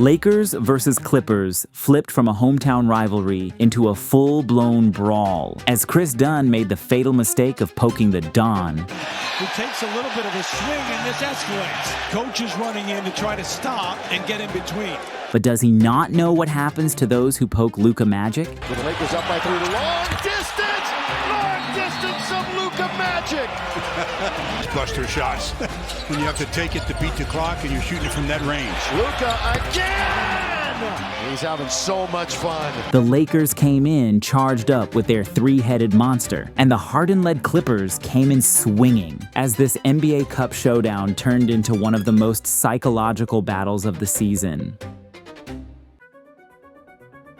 Lakers versus Clippers flipped from a hometown rivalry into a full-blown brawl as Chris Dunn made the fatal mistake of poking the Don. He takes a little bit of a swing and this escalates. Coach is running in to try to stop and get in between. But does he not know what happens to those who poke Luka Magic? The Lakers up by 3 to long distance of Luka Magic. Buster shots when you have to take it to beat the clock and you're shooting it from that range. Luka again! He's having so much fun. The Lakers came in charged up with their three-headed monster, and the Harden-led Clippers came in swinging as this NBA Cup showdown turned into one of the most psychological battles of the season.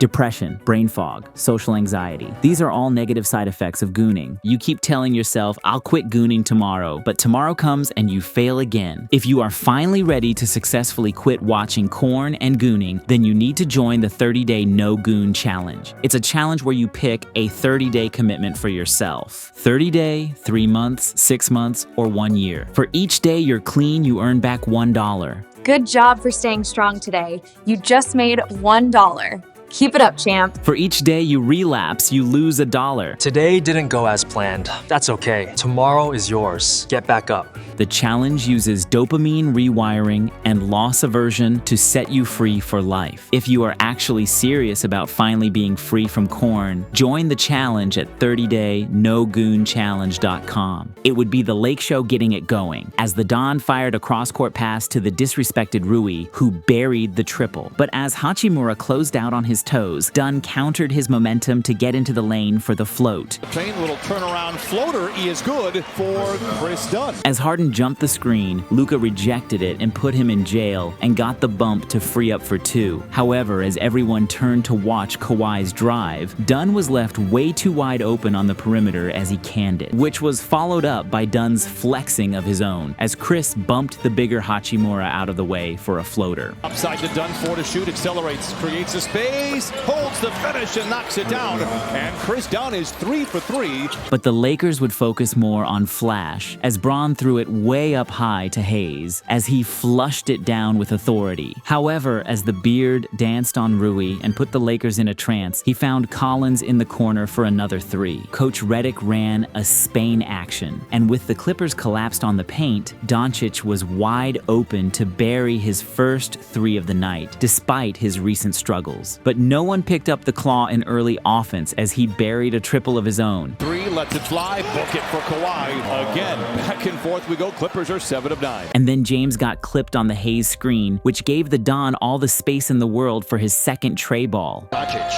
Depression, brain fog, social anxiety. These are all negative side effects of gooning. You keep telling yourself, I'll quit gooning tomorrow, but tomorrow comes and you fail again. If you are finally ready to successfully quit watching corn and gooning, then you need to join the 30-day No Goon Challenge. It's a challenge where you pick a 30-day commitment for yourself. 30-day, 3 months, 6 months, or 1 year. For each day you're clean, you earn back $1. Good job for staying strong today. You just made $1. Keep it up, champ. For each day you relapse, you lose $1. Today didn't go as planned. That's okay. Tomorrow is yours. Get back up. The challenge uses dopamine rewiring and loss aversion to set you free for life. If you are actually serious about finally being free from corn, join the challenge at 30daynogoonchallenge.com. It would be the Lake Show getting it going, as the Don fired a cross-court pass to the disrespected Rui, who buried the triple. But as Hachimura closed out on his toes, Dunn countered his momentum to get into the lane for the float. Plain little turnaround floater is good for Chris Dunn. As Harden jumped the screen, Luka rejected it and put him in jail and got the bump to free up for 2. However, as everyone turned to watch Kawhi's drive, Dunn was left way too wide open on the perimeter as he canned it, which was followed up by Dunn's flexing of his own as Chris bumped the bigger Hachimura out of the way for a floater. Upside to Dunn, 4 to shoot, accelerates, creates a space, holds the finish and knocks it down. And Chris Dunn is 3 for 3. But the Lakers would focus more on flash as Braun threw it way up high to Hayes as he flushed it down with authority. However, as the Beard danced on Rui and put the Lakers in a trance, he found Collins in the corner for another 3. Coach Redick ran a Spain action, and with the Clippers collapsed on the paint, Doncic was wide open to bury his first 3 of the night, despite his recent struggles. But no one picked up the claw in early offense as he buried a triple of his own. 3, lets it fly, book it for Kawhi. Again, back and forth we go. Clippers are 7 of 9. And then James got clipped on the Hayes screen, which gave the Don all the space in the world for his second tray ball. Doncic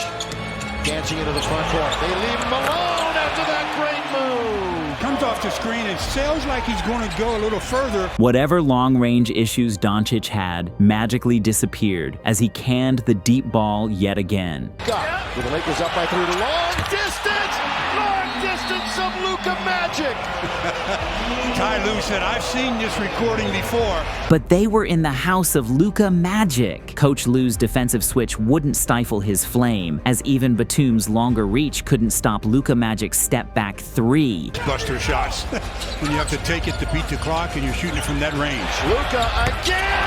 dancing into the front court. They leave him alone after that great move. Comes off the screen and sails like he's going to go a little further. Whatever long-range issues Doncic had magically disappeared as he canned the deep ball yet again. With the Lakers up by 3 to long distance of Luka Magic. Ty Lue said, I've seen this recording before. But they were in the house of Luka Magic. Coach Lue's defensive switch wouldn't stifle his flame, as even Batum's longer reach couldn't stop Luka Magic's step back 3. Buster shots when you have to take it to beat the clock and you're shooting it from that range. Luka again!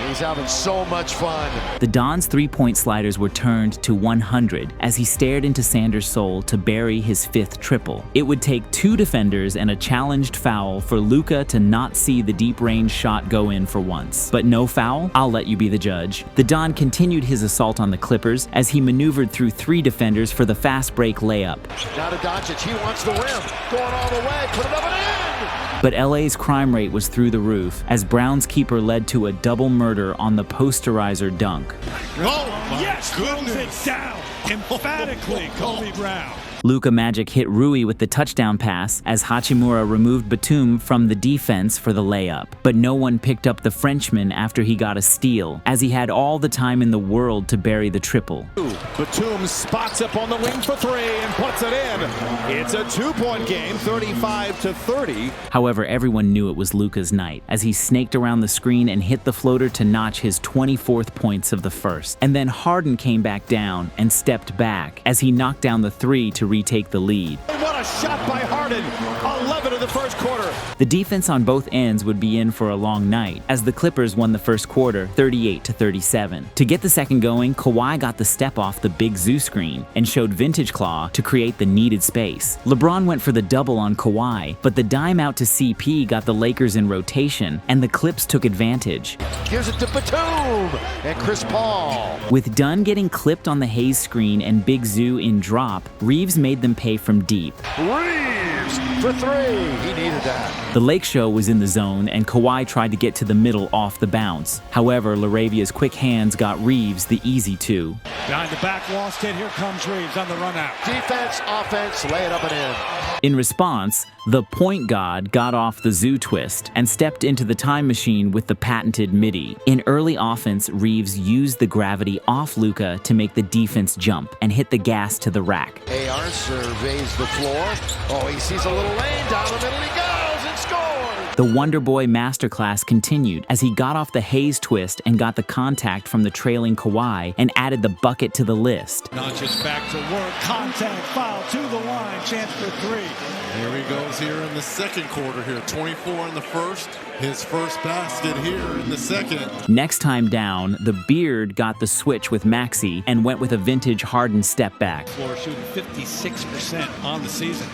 He's having so much fun. The Don's 3-point sliders were turned to 100 as he stared into Sanders' soul to bury his 5th triple. It would take 2 defenders and a challenged foul for Luka to not see the deep-range shot go in for once. But no foul? I'll let you be the judge. The Don continued his assault on the Clippers as he maneuvered through 3 defenders for the fast break layup. Now to Doncic, he wants the rim. Going all the way, put it up and in! But LA's crime rate was through the roof as Brown's keeper led to a double murder on the posterizer dunk. Oh, yes, throws it down emphatically, Kobe Brown. Luka Magic hit Rui with the touchdown pass as Hachimura removed Batum from the defense for the layup. But no one picked up the Frenchman after he got a steal, as he had all the time in the world to bury the triple. Batum spots up on the wing for 3 and puts it in. It's a 2-point game, 35-30. However, everyone knew it was Luka's night, as he snaked around the screen and hit the floater to notch his 24th points of the first. And then Harden came back down and stepped back as he knocked down the 3 to retake the lead. What a shot by Harden. A 11 of the first quarter. The defense on both ends would be in for a long night, as the Clippers won the first quarter 38-37. To get the second going, Kawhi got the step off the big Zoo screen and showed Vintage Claw to create the needed space. LeBron went for the double on Kawhi, but the dime out to CP got the Lakers in rotation, and the Clips took advantage. Gives it to Batum and Chris Paul. With Dunn getting clipped on the Hayes screen and Big Zoo in drop, Reeves made them pay from deep. Reeves for three. He needed that. The Lake Show was in the zone, and Kawhi tried to get to the middle off the bounce. However, Laravia's quick hands got Reeves the easy two. Behind the back, lost it. Here comes Reeves on the run out. Defense, offense, lay it up and in. In response, the point god got off the Zoo twist and stepped into the time machine with the patented midi. In early offense, Reeves used the gravity off Luka to make the defense jump and hit the gas to the rack. AR surveys the floor. Oh, he sees a little lane down the middle. He goes and scores. The Wonder Boy masterclass continued as he got off the Hayes twist and got the contact from the trailing Kawhi and added the bucket to the list. Nonch's back to work. Contact, foul to the line. Chance for three. Here he goes here in the second quarter here. 24 in the first. His first basket here in the second. Next time down, the Beard got the switch with Maxey and went with a vintage Harden step back. Floor shooting 56% on the season.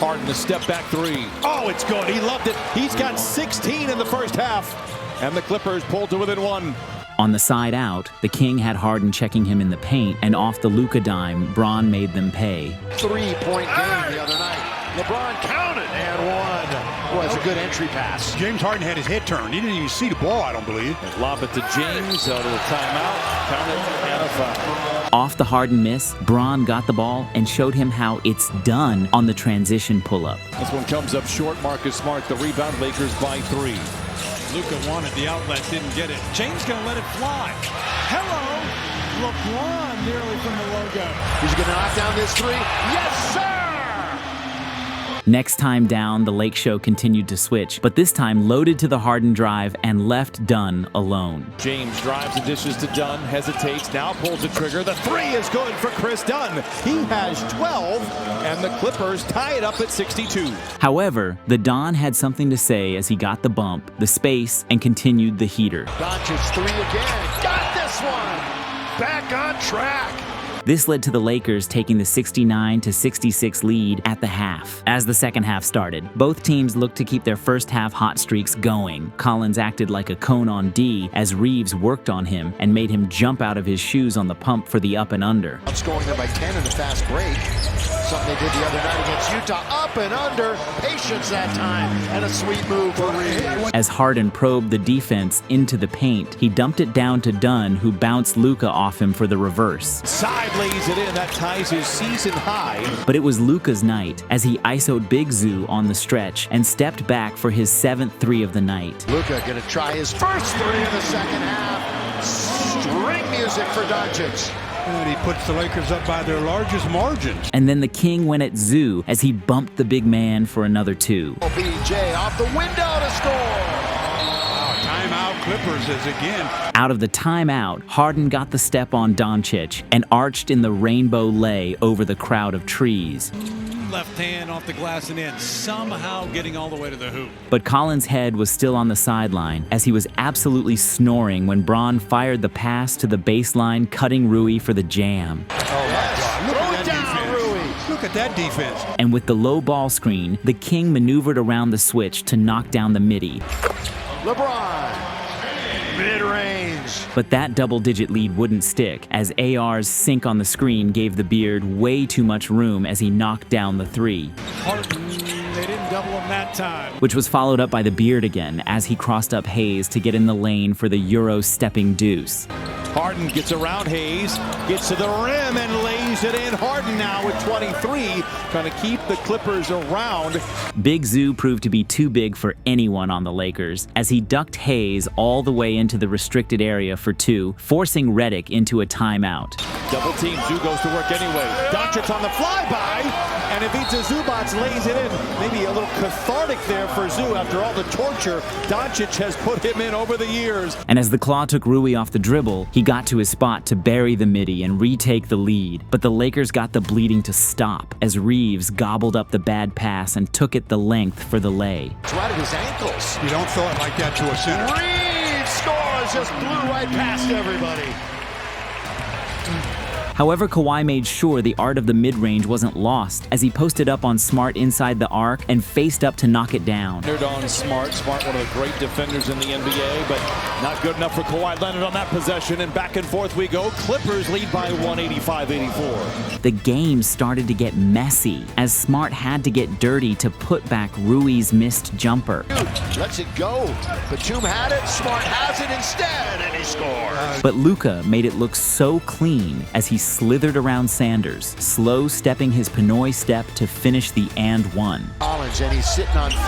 Harden, the step back three. Oh, it's good. He loved it. He's got 16 in the first half. And the Clippers pulled to within one. On the side out, the King had Harden checking him in the paint, and off the Luka dime, Bron made them pay. 3-point game the other night. LeBron counted and one. Boy, it's a good entry pass. James Harden had his head turned. He didn't even see the ball, I don't believe. Lob it to James out of the timeout. Count it and a foul. Off the Harden miss, Bron got the ball and showed him how it's done on the transition pull-up. This one comes up short. Marcus Smart, the rebound. Lakers by 3. Luka wanted the outlet, didn't get it. James gonna let it fly. Hello, LeBron nearly from the logo. He's gonna knock down this three. Yes, sir! Next time down, the Lake Show continued to switch, but this time loaded to the Harden drive and left Dunn alone. James drives and dishes to Dunn, hesitates, now pulls the trigger. The three is good for Chris Dunn. He has 12, and the Clippers tie it up at 62. However, the Don had something to say as he got the bump, the space, and continued the heater. Doncic three again. Got this one. Back on track. This led to the Lakers taking the 69-66 lead at the half. As the second half started, both teams looked to keep their first half hot streaks going. Collins acted like a cone on D as Reeves worked on him and made him jump out of his shoes on the pump for the up and under. Scoring there by 10 in the fast break. Something they did the other night against Utah. Up and under. Patience that time. And a sweet move for Reeves. As Harden probed the defense into the paint, he dumped it down to Dunn, who bounced Luka off him for the reverse. Side lays it in. That ties his season high. But it was Luka's night as he ISO'd Big Zoo on the stretch and stepped back for his 7th three of the night. Luka gonna try his first three in the second half. String music for Doncic. And he puts the Lakers up by their largest margin. And then the King went at Zoo as he bumped the big man for another 2. OBJ off the window to score. Timeout Clippers is again. Out of the timeout, Harden got the step on Doncic and arched in the rainbow lay over the crowd of trees. Left hand off the glass and in, somehow getting all the way to the hoop. But Collins' head was still on the sideline as he was absolutely snoring when Bron fired the pass to the baseline, cutting Rui for the jam. Oh my God! Look at that defense. Rui. Look at that defense. And with the low ball screen, the King maneuvered around the switch to knock down the midi. LeBron, mid-range. But that double-digit lead wouldn't stick, as AR's sink on the screen gave the Beard way too much room as he knocked down the 3. Harden, they didn't double him that time. Which was followed up by the Beard again as he crossed up Hayes to get in the lane for the Euro stepping deuce. Harden gets around Hayes, gets to the rim and lays it in. Harden now with 23, trying to keep the Clippers around. Big Zoo proved to be too big for anyone on the Lakers as he ducked Hayes all the way into the restricted area for 2, forcing Redick into a timeout. Double team, Zoo goes to work anyway. Doncic on the flyby, and Ivica Zubac lays it in. Maybe a little cathartic there for Zoo after all the torture Doncic has put him in over the years. And as the claw took Rui off the dribble, he got to his spot to bury the midi and retake the lead. But the Lakers got the bleeding to stop as Reeves gobbled up the bad pass and took it the length for the lay. It's right at his ankles. You don't throw it like that to a center. Reeves scores, just blew right past everybody. However, Kawhi made sure the art of the mid-range wasn't lost as he posted up on Smart inside the arc and faced up to knock it down. On Smart. Smart, one of the great defenders in the NBA, but not good enough for Kawhi Leonard on that possession, and back and forth we go. Clippers lead by 185-84. The game started to get messy as Smart had to get dirty to put back Rui's missed jumper. Lets it go. Batum had it, Smart has it instead, and he scores. But Luka made it look so clean as he slithered around Sanders, slow stepping his Pinoy step to finish the and one. Collins, and he's sitting on 15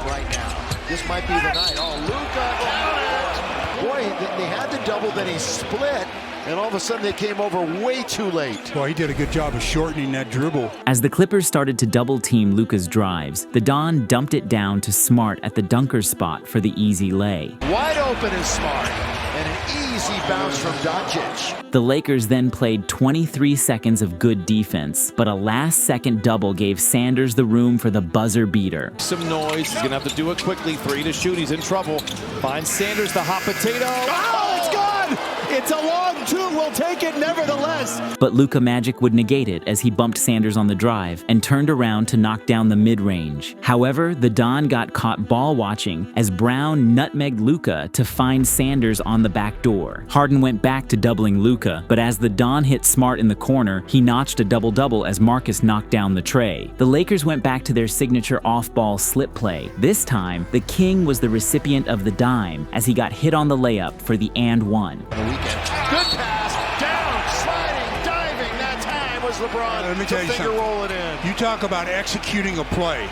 right now. This might be the night. Oh, Luka, boy, they had the double, then he split, and all of a sudden they came over way too late. Well, he did a good job of shortening that dribble. As the Clippers started to double-team Luka's drives, the Don dumped it down to Smart at the dunker spot for the easy lay. Wide open is Smart, and an easy bounce from Doncic. The Lakers then played 23 seconds of good defense, but a last-second double gave Sanders the room for the buzzer beater. Some noise. He's going to have to do it quickly. 3 to shoot. He's in trouble. Finds Sanders, the hot potato. Oh, it's gone! It's a long 2. We'll take it nevertheless. But Luka magic would negate it as he bumped Sanders on the drive and turned around to knock down the mid-range. However, the Don got caught ball watching as Brown nutmegged Luka to find Sanders on the back door. Harden went back to doubling Luka, but as the Don hit Smart in the corner, he notched a double-double as Marcus knocked down the tray. The Lakers went back to their signature off-ball slip play. This time, the King was the recipient of the dime as he got hit on the layup for the and one. Good pass, down, sliding, diving. That time was LeBron. Let me tell you finger something. roll it in. You talk about executing a play.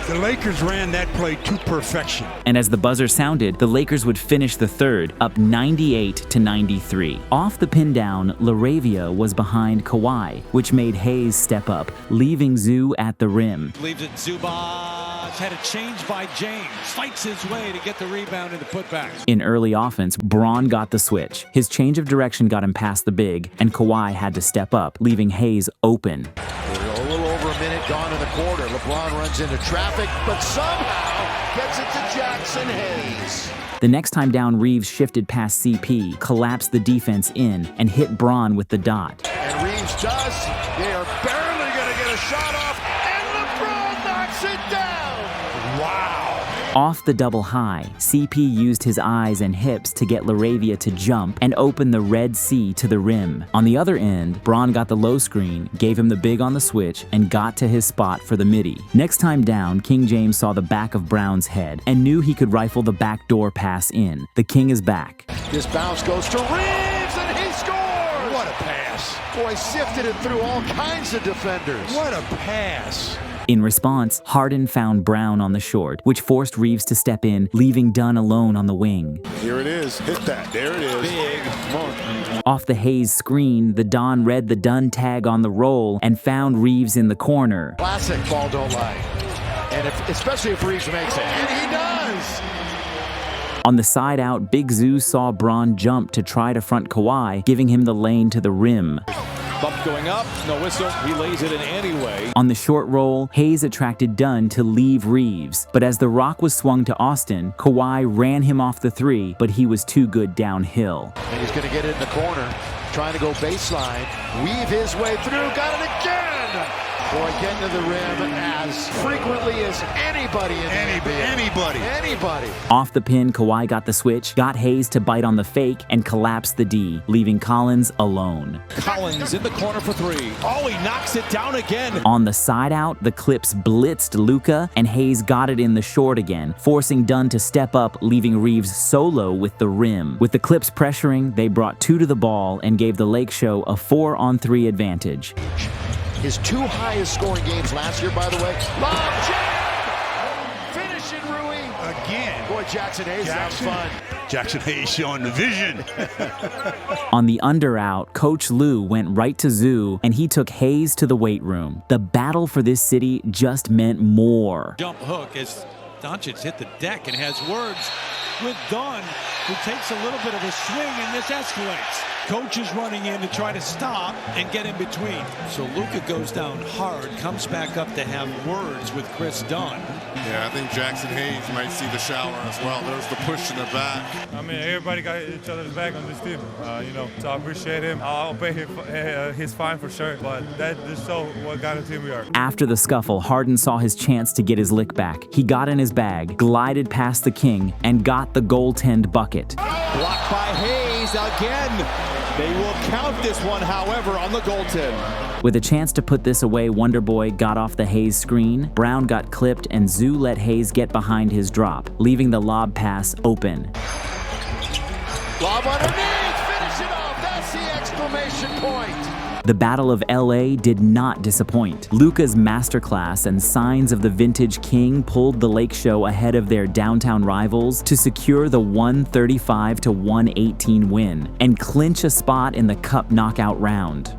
The Lakers ran that play to perfection. And as the buzzer sounded, the Lakers would finish the third, up 98-93. Off the pin down, LaRavia was behind Kawhi, which made Hayes step up, leaving Zoo at the rim. Leaves it Zubac, had a change by James. Fights his way to get the rebound and the putback. In early offense, Braun got the switch. His change of direction got him past the big, and Kawhi had to step up, leaving Hayes open. A little over a minute gone in the quarter. LeBron runs into traffic, but somehow gets it to Jackson Hayes. The next time down, Reeves shifted past CP, collapsed the defense in, and hit Braun with the dot. And Reeves does. They are barely going to get a shot off, and LeBron knocks it down. Wow. Off the double high, CP used his eyes and hips to get LaRavia to jump and open the Red Sea to the rim. On the other end, Braun got the low screen, gave him the big on the switch, and got to his spot for the midi. Next time down, King James saw the back of Brown's head and knew he could rifle the backdoor pass in. The King is back. This bounce goes to Reeves, and he scores! What a pass. Boy, sifted it through all kinds of defenders. What a pass. In response, Harden found Brown on the short, which forced Reeves to step in, leaving Dunn alone on the wing. Here it is. Hit that. There it is. Big monk. Off the Hayes screen, the Don read the Dunn tag on the roll and found Reeves in the corner. Classic ball don't lie. And especially if Reeves makes it. And he does! On the side out, Big Zoo saw Braun jump to try to front Kawhi, giving him the lane to the rim. Bump going up, no whistle, he lays it in anyway. On the short roll, Hayes attracted Dunn to leave Reeves, but as the rock was swung to Austin, Kawhi ran him off the three, but he was too good downhill. And he's going to get it in the corner, trying to go baseline, weave his way through, got it again! Boy, getting to the rim as frequently as anybody in the NBA. Anybody. Off the pin, Kawhi got the switch, got Hayes to bite on the fake, and collapsed the D, leaving Collins alone. Collins in the corner for 3. Oh, he knocks it down again. On the side out, the Clips blitzed Luka, and Hayes got it in the short again, forcing Dunn to step up, leaving Reeves solo with the rim. With the Clips pressuring, they brought 2 to the ball and gave the Lake Show a 4-on-3 advantage. His 2 highest scoring games last year, by the way. Lob jam! Finishing Rui. Again. Boy, Jackson Hayes is having fun. Jackson Hayes showing the vision. On the under out, Coach Lou went right to Zoo and he took Hayes to the weight room. The battle for this city just meant more. Jump hook as Doncic hit the deck and has words with Dunn, who takes a little bit of a swing, and this escalates. Coach is running in to try to stop and get in between. So Luka goes down hard, comes back up to have words with Chris Dunn. Yeah, I think Jackson Hayes might see the shower as well. There's the push in the back. I mean, everybody got each other's back on this team, so I appreciate him. I'll pay his fine for sure, but that just shows what kind of team we are. After the scuffle, Harden saw his chance to get his lick back. He got in his bag, glided past the king, and got the goaltend bucket. Blocked by Hayes again. They will count this one, however, on the goaltend. With a chance to put this away, Wonderboy got off the Hayes screen, Brown got clipped, and Zoo let Hayes get behind his drop, leaving the lob pass open. Lob underneath, finish it off, that's the exclamation point. The Battle of LA did not disappoint. Luka's masterclass and signs of the vintage king pulled the Lake Show ahead of their downtown rivals to secure the 135-118 win and clinch a spot in the Cup knockout round.